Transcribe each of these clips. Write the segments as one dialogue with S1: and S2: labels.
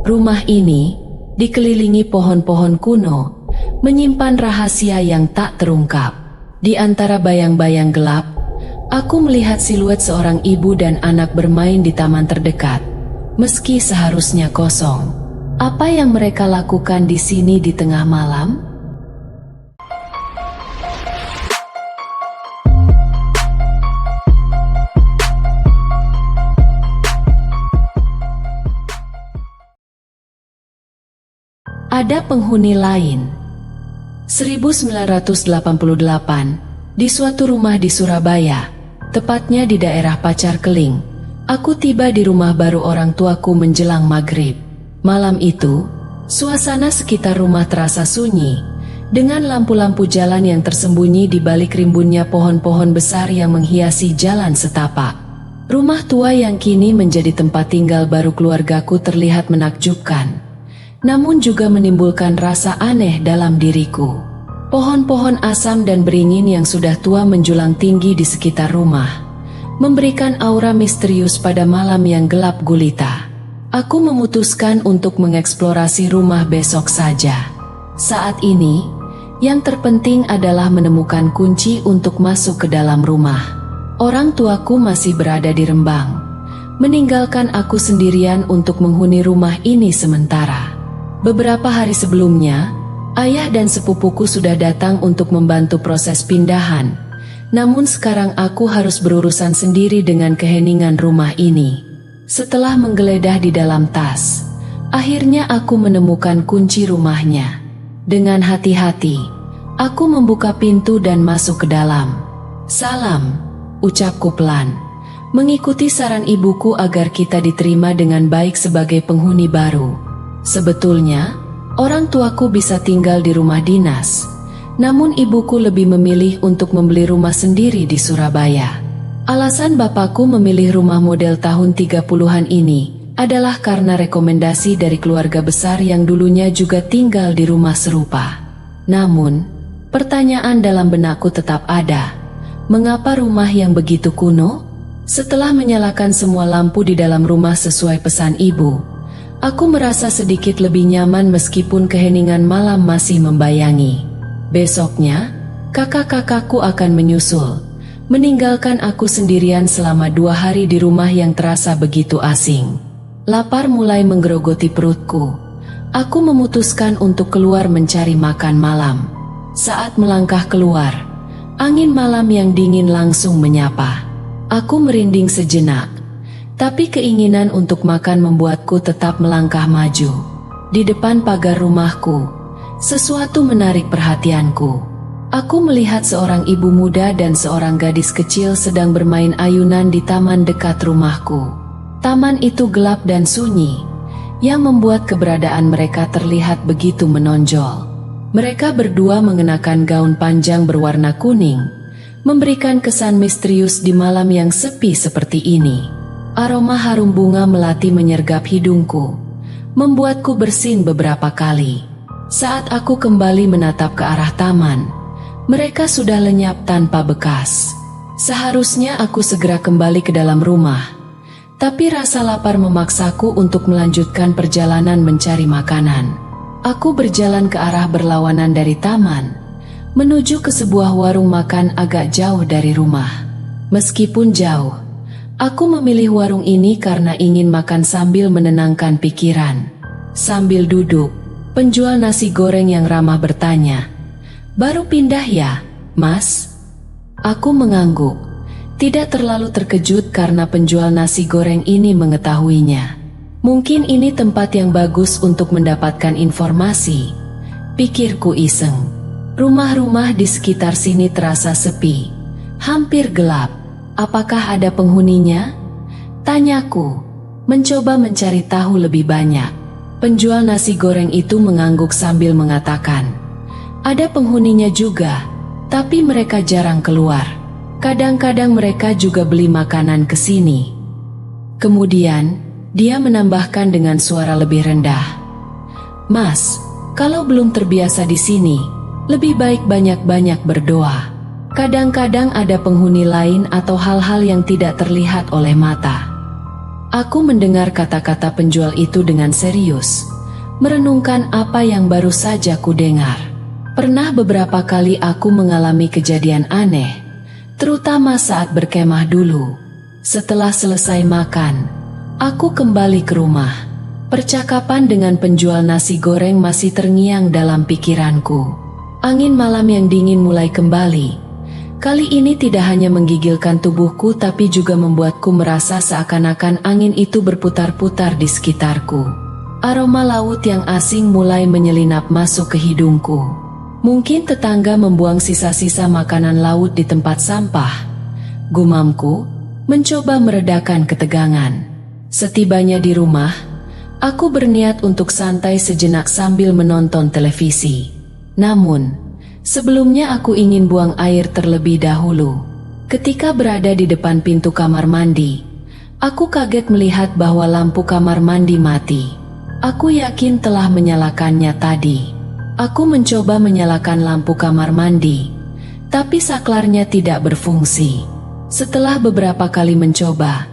S1: Rumah ini, dikelilingi pohon-pohon kuno, menyimpan rahasia yang tak terungkap. Di antara bayang-bayang gelap, aku melihat siluet seorang ibu dan anak bermain di taman terdekat. Meski seharusnya kosong, apa yang mereka lakukan di sini di tengah malam? Ada penghuni lain. 1988, di suatu rumah di Surabaya, tepatnya di daerah Pacar Keling, aku tiba di rumah baru orang tuaku menjelang maghrib. Malam itu, suasana sekitar rumah terasa sunyi, dengan lampu-lampu jalan yang tersembunyi di balik rimbunnya pohon-pohon besar yang menghiasi jalan setapak. Rumah tua yang kini menjadi tempat tinggal baru keluargaku terlihat menakjubkan, namun juga menimbulkan rasa aneh dalam diriku. Pohon-pohon asam dan beringin yang sudah tua menjulang tinggi di sekitar rumah, memberikan aura misterius pada malam yang gelap gulita. Aku memutuskan untuk mengeksplorasi rumah besok saja. Saat ini, yang terpenting adalah menemukan kunci untuk masuk ke dalam rumah. Orang tuaku masih berada di Rembang, meninggalkan aku sendirian untuk menghuni rumah ini sementara. Beberapa hari sebelumnya, ayah dan sepupuku sudah datang untuk membantu proses pindahan. Namun sekarang aku harus berurusan sendiri dengan keheningan rumah ini. Setelah menggeledah di dalam tas, akhirnya aku menemukan kunci rumahnya. Dengan hati-hati, aku membuka pintu dan masuk ke dalam. "Salam," ucapku pelan, mengikuti saran ibuku agar kita diterima dengan baik sebagai penghuni baru. Sebetulnya, orang tuaku bisa tinggal di rumah dinas, namun ibuku lebih memilih untuk membeli rumah sendiri di Surabaya. Alasan bapakku memilih rumah model tahun 30-an ini adalah karena rekomendasi dari keluarga besar yang dulunya juga tinggal di rumah serupa. Namun, pertanyaan dalam benakku tetap ada. Mengapa rumah yang begitu kuno? Setelah menyalakan semua lampu di dalam rumah sesuai pesan ibu, aku merasa sedikit lebih nyaman meskipun keheningan malam masih membayangi. Besoknya, kakak-kakakku akan menyusul, meninggalkan aku sendirian selama 2 hari di rumah yang terasa begitu asing. Lapar mulai menggerogoti perutku. Aku memutuskan untuk keluar mencari makan malam. Saat melangkah keluar, angin malam yang dingin langsung menyapa. Aku merinding sejenak, tapi keinginan untuk makan membuatku tetap melangkah maju. Di depan pagar rumahku, sesuatu menarik perhatianku. Aku melihat seorang ibu muda dan seorang gadis kecil sedang bermain ayunan di taman dekat rumahku. Taman itu gelap dan sunyi, yang membuat keberadaan mereka terlihat begitu menonjol. Mereka berdua mengenakan gaun panjang berwarna kuning, memberikan kesan misterius di malam yang sepi seperti ini. Aroma harum bunga melati menyergap hidungku, membuatku bersin beberapa kali. Saat aku kembali menatap ke arah taman, mereka sudah lenyap tanpa bekas. Seharusnya aku segera kembali ke dalam rumah, tapi rasa lapar memaksaku untuk melanjutkan perjalanan mencari makanan. Aku berjalan ke arah berlawanan dari taman, menuju ke sebuah warung makan agak jauh dari rumah. Meskipun jauh, aku memilih warung ini karena ingin makan sambil menenangkan pikiran. Sambil duduk, penjual nasi goreng yang ramah bertanya, "Baru pindah ya, Mas?" Aku mengangguk, tidak terlalu terkejut karena penjual nasi goreng ini mengetahuinya. Mungkin ini tempat yang bagus untuk mendapatkan informasi, pikirku iseng. Rumah-rumah di sekitar sini terasa sepi, hampir gelap. Apakah ada penghuninya? Tanyaku, mencoba mencari tahu lebih banyak. Penjual nasi goreng itu mengangguk sambil mengatakan, "Ada penghuninya juga, tapi mereka jarang keluar. Kadang-kadang mereka juga beli makanan ke sini." Kemudian, dia menambahkan dengan suara lebih rendah, "Mas, kalau belum terbiasa di sini, lebih baik banyak-banyak berdoa. Kadang-kadang ada penghuni lain atau hal-hal yang tidak terlihat oleh mata." Aku mendengar kata-kata penjual itu dengan serius, merenungkan apa yang baru saja ku dengar. Pernah beberapa kali aku mengalami kejadian aneh, terutama saat berkemah dulu. Setelah selesai makan, aku kembali ke rumah. Percakapan dengan penjual nasi goreng masih terngiang dalam pikiranku. Angin malam yang dingin mulai kembali. Kali ini tidak hanya menggigilkan tubuhku tapi juga membuatku merasa seakan-akan angin itu berputar-putar di sekitarku. Aroma laut yang asing mulai menyelinap masuk ke hidungku. Mungkin tetangga membuang sisa-sisa makanan laut di tempat sampah. Gumamku, mencoba meredakan ketegangan. Setibanya di rumah, aku berniat untuk santai sejenak sambil menonton televisi. Namun, sebelumnya aku ingin buang air terlebih dahulu. Ketika berada di depan pintu kamar mandi, aku kaget melihat bahwa lampu kamar mandi mati. Aku yakin telah menyalakannya tadi. Aku mencoba menyalakan lampu kamar mandi, tapi saklarnya tidak berfungsi. Setelah beberapa kali mencoba,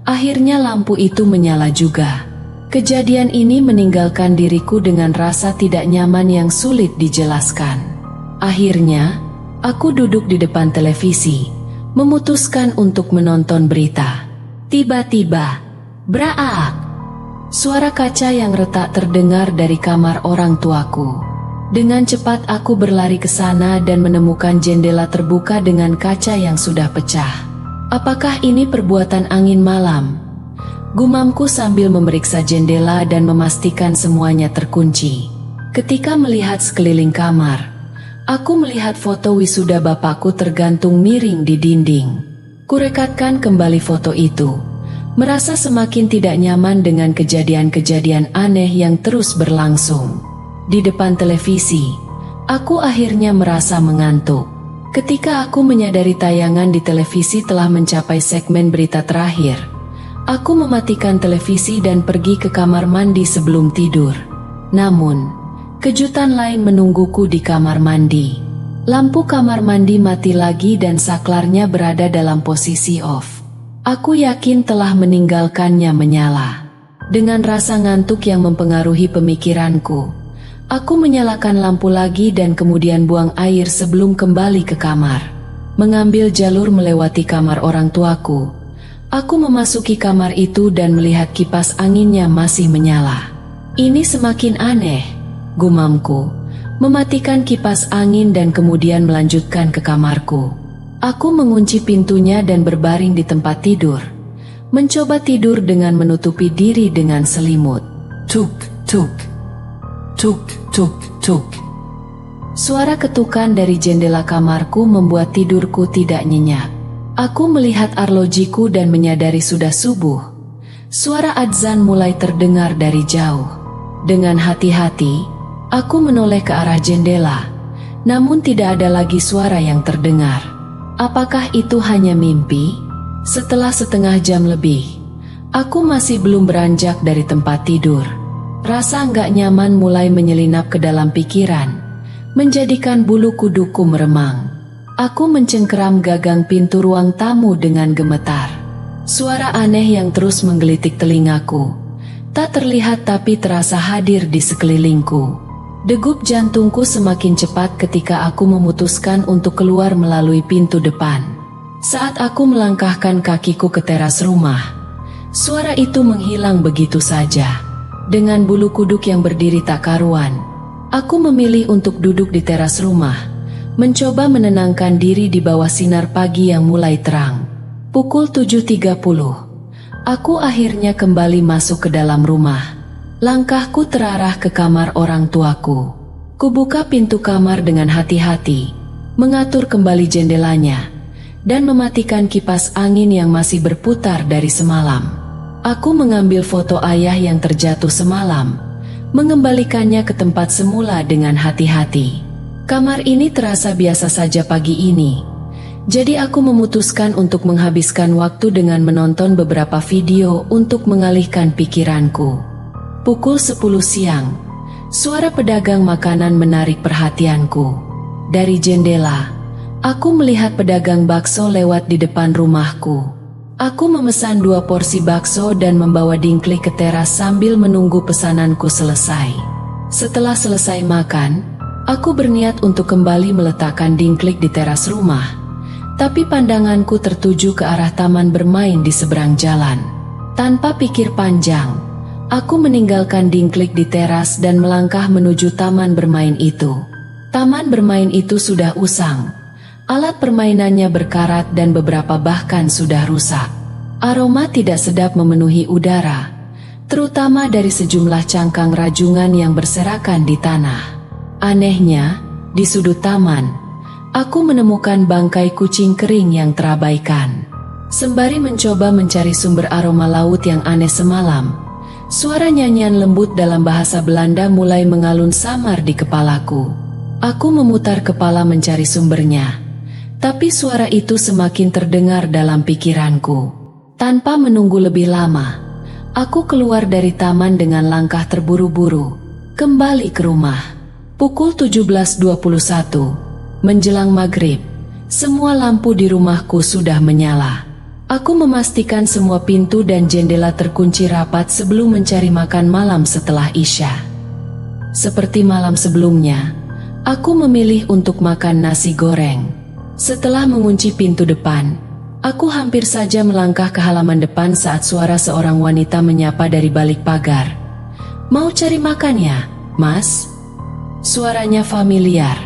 S1: akhirnya lampu itu menyala juga. Kejadian ini meninggalkan diriku dengan rasa tidak nyaman yang sulit dijelaskan. Akhirnya, aku duduk di depan televisi, memutuskan untuk menonton berita. Tiba-tiba, braak! Suara kaca yang retak terdengar dari kamar orang tuaku. Dengan cepat aku berlari ke sana dan menemukan jendela terbuka dengan kaca yang sudah pecah. Apakah ini perbuatan angin malam? Gumamku sambil memeriksa jendela dan memastikan semuanya terkunci. Ketika melihat sekeliling kamar, aku melihat foto wisuda bapakku tergantung miring di dinding. Kurekatkan kembali foto itu, merasa semakin tidak nyaman dengan kejadian-kejadian aneh yang terus berlangsung. Di depan televisi, aku akhirnya merasa mengantuk. Ketika aku menyadari tayangan di televisi telah mencapai segmen berita terakhir, aku mematikan televisi dan pergi ke kamar mandi sebelum tidur. Namun, kejutan lain menungguku di kamar mandi. Lampu kamar mandi mati lagi dan saklarnya berada dalam posisi off. Aku yakin telah meninggalkannya menyala. Dengan rasa ngantuk yang mempengaruhi pemikiranku, aku menyalakan lampu lagi dan kemudian buang air sebelum kembali ke kamar. Mengambil jalur melewati kamar orang tuaku, aku memasuki kamar itu dan melihat kipas anginnya masih menyala. Ini semakin aneh, gumamku, mematikan kipas angin dan kemudian melanjutkan ke kamarku. Aku mengunci pintunya dan berbaring di tempat tidur, mencoba tidur dengan menutupi diri dengan selimut. Tuk, tuk, tuk, tuk, tuk. Suara ketukan dari jendela kamarku membuat tidurku tidak nyenyak. Aku melihat arlojiku dan menyadari sudah subuh. Suara adzan mulai terdengar dari jauh. Dengan hati-hati, aku menoleh ke arah jendela, namun tidak ada lagi suara yang terdengar. Apakah itu hanya mimpi? Setelah setengah jam lebih, aku masih belum beranjak dari tempat tidur. Rasa nggak nyaman mulai menyelinap ke dalam pikiran, menjadikan bulu kuduku meremang. Aku mencengkeram gagang pintu ruang tamu dengan gemetar. Suara aneh yang terus menggelitik telingaku, tak terlihat tapi terasa hadir di sekelilingku. Degup jantungku semakin cepat ketika aku memutuskan untuk keluar melalui pintu depan. Saat aku melangkahkan kakiku ke teras rumah, suara itu menghilang begitu saja. Dengan bulu kuduk yang berdiri tak karuan, aku memilih untuk duduk di teras rumah, mencoba menenangkan diri di bawah sinar pagi yang mulai terang. Pukul 7.30, aku akhirnya kembali masuk ke dalam rumah. Langkahku terarah ke kamar orang tuaku. Kubuka pintu kamar dengan hati-hati, mengatur kembali jendelanya, dan mematikan kipas angin yang masih berputar dari semalam. Aku mengambil foto ayah yang terjatuh semalam, mengembalikannya ke tempat semula dengan hati-hati. Kamar ini terasa biasa saja pagi ini, jadi aku memutuskan untuk menghabiskan waktu dengan menonton beberapa video untuk mengalihkan pikiranku. Pukul 10 siang, suara pedagang makanan menarik perhatianku. Dari jendela, aku melihat pedagang bakso lewat di depan rumahku. Aku memesan 2 porsi bakso dan membawa Dingklik ke teras sambil menunggu pesananku selesai. Setelah selesai makan, aku berniat untuk kembali meletakkan Dingklik di teras rumah. Tapi pandanganku tertuju ke arah taman bermain di seberang jalan. Tanpa pikir panjang, aku meninggalkan Dingklik di teras dan melangkah menuju taman bermain itu. Taman bermain itu sudah usang. Alat permainannya berkarat dan beberapa bahkan sudah rusak. Aroma tidak sedap memenuhi udara, terutama dari sejumlah cangkang rajungan yang berserakan di tanah. Anehnya, di sudut taman, aku menemukan bangkai kucing kering yang terabaikan. Sembari mencoba mencari sumber aroma laut yang aneh semalam, suara nyanyian lembut dalam bahasa Belanda mulai mengalun samar di kepalaku. Aku memutar kepala mencari sumbernya. Tapi suara itu semakin terdengar dalam pikiranku. Tanpa menunggu lebih lama, aku keluar dari taman dengan langkah terburu-buru, kembali ke rumah. Pukul 17.21, menjelang maghrib, semua lampu di rumahku sudah menyala. Aku memastikan semua pintu dan jendela terkunci rapat sebelum mencari makan malam setelah Isya. Seperti malam sebelumnya, aku memilih untuk makan nasi goreng. Setelah mengunci pintu depan, aku hampir saja melangkah ke halaman depan saat suara seorang wanita menyapa dari balik pagar. "Mau cari makan ya, Mas?" Suaranya familiar,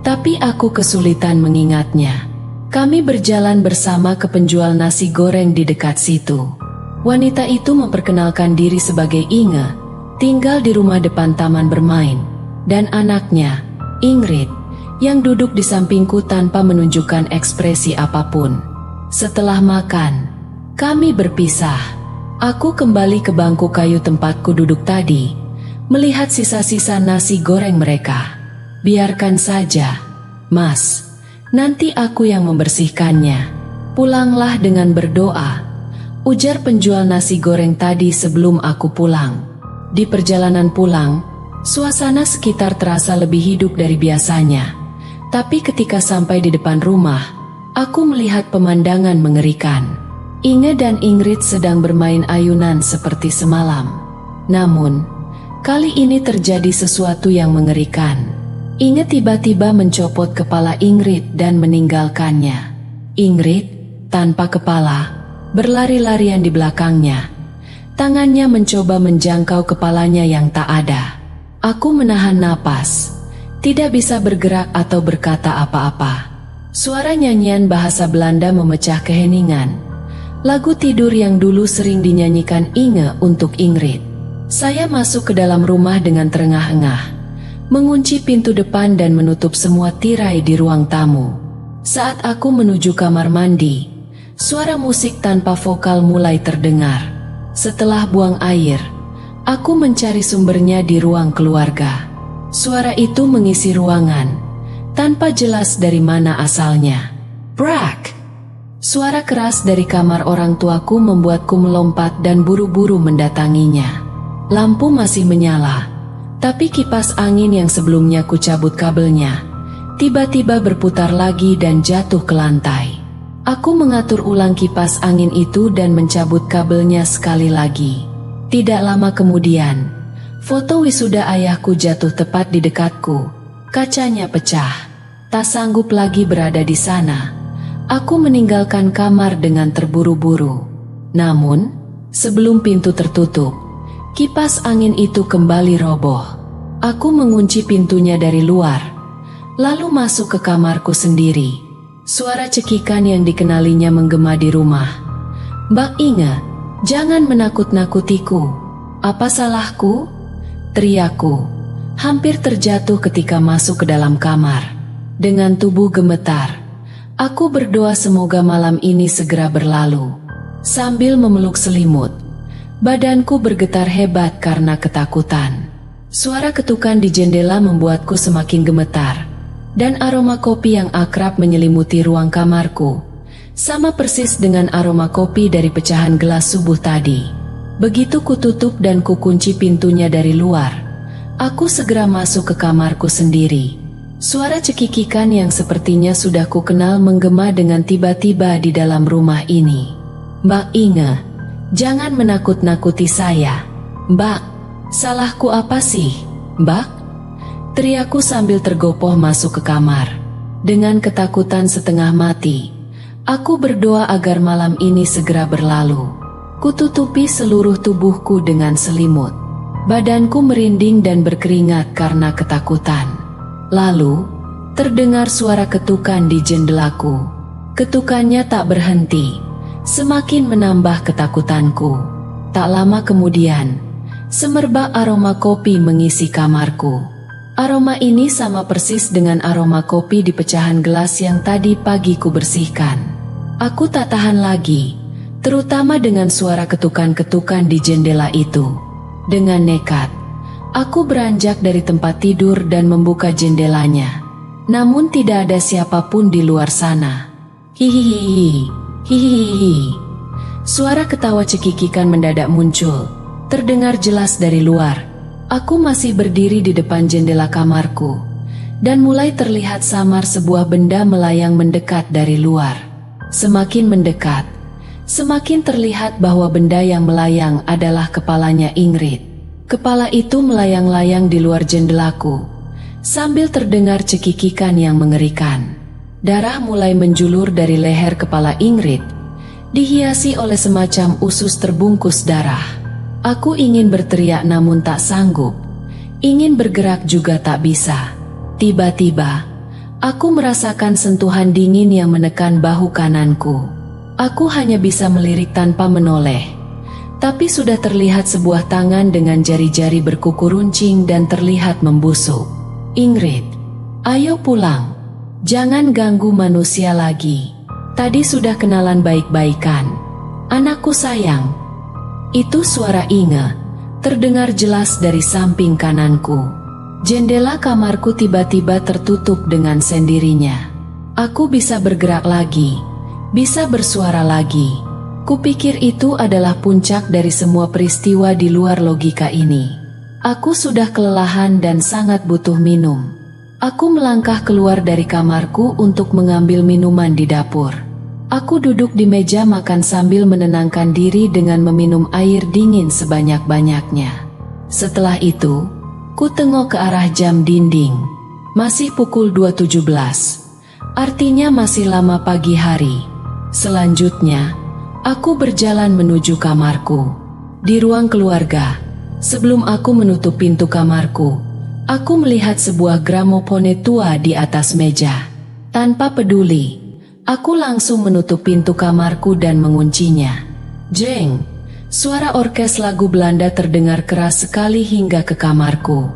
S1: tapi aku kesulitan mengingatnya. Kami berjalan bersama ke penjual nasi goreng di dekat situ. Wanita itu memperkenalkan diri sebagai Inge, tinggal di rumah depan taman bermain, dan anaknya, Ingrid, yang duduk di sampingku tanpa menunjukkan ekspresi apapun. Setelah makan, kami berpisah. Aku kembali ke bangku kayu tempatku duduk tadi, melihat sisa-sisa nasi goreng mereka. "Biarkan saja, Mas. Nanti aku yang membersihkannya. Pulanglah dengan berdoa," ujar penjual nasi goreng tadi sebelum aku pulang. Di perjalanan pulang, suasana sekitar terasa lebih hidup dari biasanya. Tapi ketika sampai di depan rumah, aku melihat pemandangan mengerikan. Inge dan Ingrid sedang bermain ayunan seperti semalam. Namun, kali ini terjadi sesuatu yang mengerikan. Inge tiba-tiba mencopot kepala Ingrid dan meninggalkannya. Ingrid, tanpa kepala, berlari-larian di belakangnya. Tangannya mencoba menjangkau kepalanya yang tak ada. Aku menahan napas. Tidak bisa bergerak atau berkata apa-apa. Suara nyanyian bahasa Belanda memecah keheningan. Lagu tidur yang dulu sering dinyanyikan Inge untuk Ingrid. Saya masuk ke dalam rumah dengan terengah-engah, mengunci pintu depan dan menutup semua tirai di ruang tamu. Saat aku menuju kamar mandi, suara musik tanpa vokal mulai terdengar. Setelah buang air, aku mencari sumbernya di ruang keluarga. Suara itu mengisi ruangan, tanpa jelas dari mana asalnya. Brak! Suara keras dari kamar orang tuaku membuatku melompat dan buru-buru mendatanginya. Lampu masih menyala, tapi kipas angin yang sebelumnya kucabut kabelnya, tiba-tiba berputar lagi dan jatuh ke lantai. Aku mengatur ulang kipas angin itu dan mencabut kabelnya sekali lagi. Tidak lama kemudian, foto wisuda ayahku jatuh tepat di dekatku. Kacanya pecah. Tak sanggup lagi berada di sana, aku meninggalkan kamar dengan terburu-buru. Namun, sebelum pintu tertutup, kipas angin itu kembali roboh. Aku mengunci pintunya dari luar, lalu masuk ke kamarku sendiri. Suara cekikan yang dikenalinya menggema di rumah. "Mbak Inge, jangan menakut-nakutiku. Apa salahku?" teriakku, hampir terjatuh ketika masuk ke dalam kamar. Dengan tubuh gemetar, aku berdoa semoga malam ini segera berlalu. Sambil memeluk selimut, badanku bergetar hebat karena ketakutan. Suara ketukan di jendela membuatku semakin gemetar, dan aroma kopi yang akrab menyelimuti ruang kamarku, sama persis dengan aroma kopi dari pecahan gelas subuh tadi. Begitu kututup dan kukunci pintunya dari luar, aku segera masuk ke kamarku sendiri. Suara cekikikan yang sepertinya sudah kukenal menggema dengan tiba-tiba di dalam rumah ini. Mbak Inge, jangan menakut-nakuti saya. Mbak, salahku apa sih, Mbak? Teriakku sambil tergopoh masuk ke kamar. Dengan ketakutan setengah mati, aku berdoa agar malam ini segera berlalu. Kututupi seluruh tubuhku dengan selimut. Badanku merinding dan berkeringat karena ketakutan. Lalu, terdengar suara ketukan di jendelaku. Ketukannya tak berhenti, semakin menambah ketakutanku. Tak lama kemudian, semerbak aroma kopi mengisi kamarku. Aroma ini sama persis dengan aroma kopi di pecahan gelas yang tadi pagi ku bersihkan. Aku tak tahan lagi, terutama dengan suara ketukan-ketukan di jendela itu. Dengan nekat, aku beranjak dari tempat tidur dan membuka jendelanya. Namun tidak ada siapapun di luar sana. Hihihi, hihihi. Suara ketawa cekikikan mendadak muncul, terdengar jelas dari luar. Aku masih berdiri di depan jendela kamarku, dan mulai terlihat samar sebuah benda melayang mendekat dari luar. Semakin mendekat, semakin terlihat bahwa benda yang melayang adalah kepalanya Ingrid. Kepala itu melayang-layang di luar jendelaku, sambil terdengar cekikikan yang mengerikan. Darah mulai menjulur dari leher kepala Ingrid, dihiasi oleh semacam usus terbungkus darah. Aku ingin berteriak namun tak sanggup, ingin bergerak juga tak bisa. Tiba-tiba, aku merasakan sentuhan dingin yang menekan bahu kananku. Aku hanya bisa melirik tanpa menoleh, tapi sudah terlihat sebuah tangan dengan jari-jari berkuku runcing dan terlihat membusuk. Ingrid, ayo pulang. Jangan ganggu manusia lagi. Tadi sudah kenalan baik-baikan. Anakku sayang. Itu suara Inge, terdengar jelas dari samping kananku. Jendela kamarku tiba-tiba tertutup dengan sendirinya. Aku bisa bergerak lagi, bisa bersuara lagi. Kupikir itu adalah puncak dari semua peristiwa di luar logika ini. Aku sudah kelelahan dan sangat butuh minum. Aku melangkah keluar dari kamarku untuk mengambil minuman di dapur. Aku duduk di meja makan sambil menenangkan diri dengan meminum air dingin sebanyak-banyaknya. Setelah itu, ku tengok ke arah jam dinding. Masih pukul 2.17. Artinya masih lama pagi hari. Selanjutnya, aku berjalan menuju kamarku. Di ruang keluarga, sebelum aku menutup pintu kamarku, aku melihat sebuah gramofone tua di atas meja. Tanpa peduli, aku langsung menutup pintu kamarku dan menguncinya. Jeng, suara orkes lagu Belanda terdengar keras sekali hingga ke kamarku.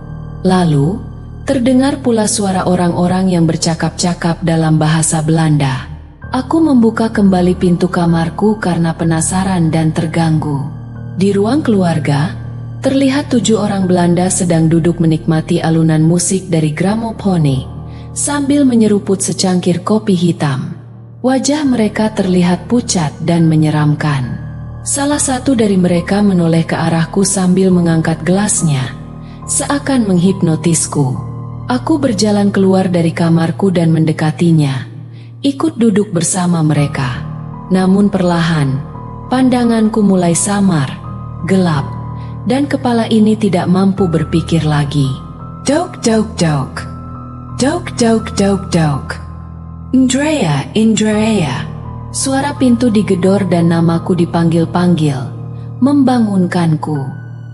S1: Lalu, terdengar pula suara orang-orang yang bercakap-cakap dalam bahasa Belanda. Aku membuka kembali pintu kamarku karena penasaran dan terganggu. Di ruang keluarga, terlihat 7 orang Belanda sedang duduk menikmati alunan musik dari gramofone, sambil menyeruput secangkir kopi hitam. Wajah mereka terlihat pucat dan menyeramkan. Salah satu dari mereka menoleh ke arahku sambil mengangkat gelasnya, seakan menghipnotisku. Aku berjalan keluar dari kamarku dan mendekatinya, ikut duduk bersama mereka. Namun perlahan, pandanganku mulai samar, gelap, dan kepala ini tidak mampu berpikir lagi. Dok, dok, dok. Dok, dok, dok, dok. Indrea, Indrea. Suara pintu digedor dan namaku dipanggil-panggil, membangunkanku.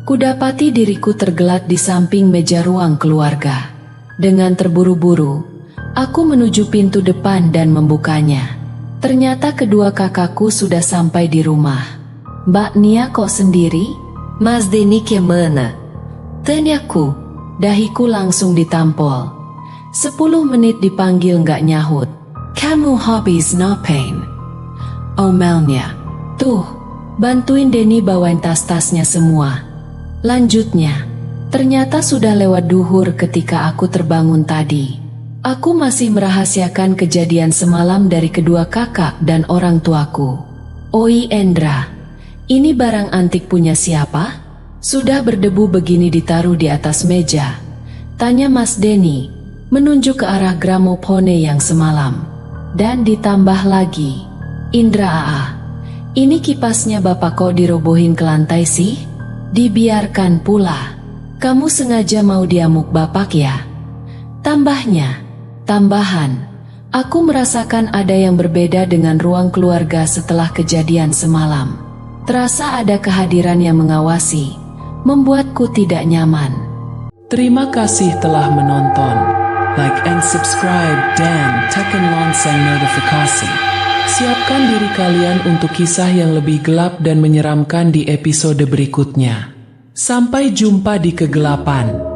S1: Kudapati diriku tergelat di samping meja ruang keluarga. Dengan terburu-buru, aku menuju pintu depan dan membukanya. Ternyata kedua kakakku sudah sampai di rumah. Mbak Nia kok sendiri? Mas Denny kemana? Tanyaku, dahiku langsung ditampol. 10 menit dipanggil nggak nyahut. Kamu habis ngapain? Omelnya, tuh, bantuin Denny bawain tas-tasnya semua. Lanjutnya, ternyata sudah lewat duhur ketika aku terbangun tadi. Aku masih merahasiakan kejadian semalam dari kedua kakak dan orang tuaku. Oi Endra, ini barang antik punya siapa? Sudah berdebu begini ditaruh di atas meja, tanya Mas Denny, menunjuk ke arah gramofone yang semalam. Dan ditambah lagi, Indra Aa, Ini kipasnya bapak kok dirobohin ke lantai sih? Dibiarkan pula. Kamu sengaja mau diamuk bapak ya? Tambahan, aku merasakan ada yang berbeda dengan ruang keluarga setelah kejadian semalam. Terasa ada kehadiran yang mengawasi, membuatku tidak nyaman.
S2: Terima kasih telah menonton. Like and subscribe dan tekan lonceng notifikasi. Siapkan diri kalian untuk kisah yang lebih gelap dan menyeramkan di episode berikutnya. Sampai jumpa di kegelapan.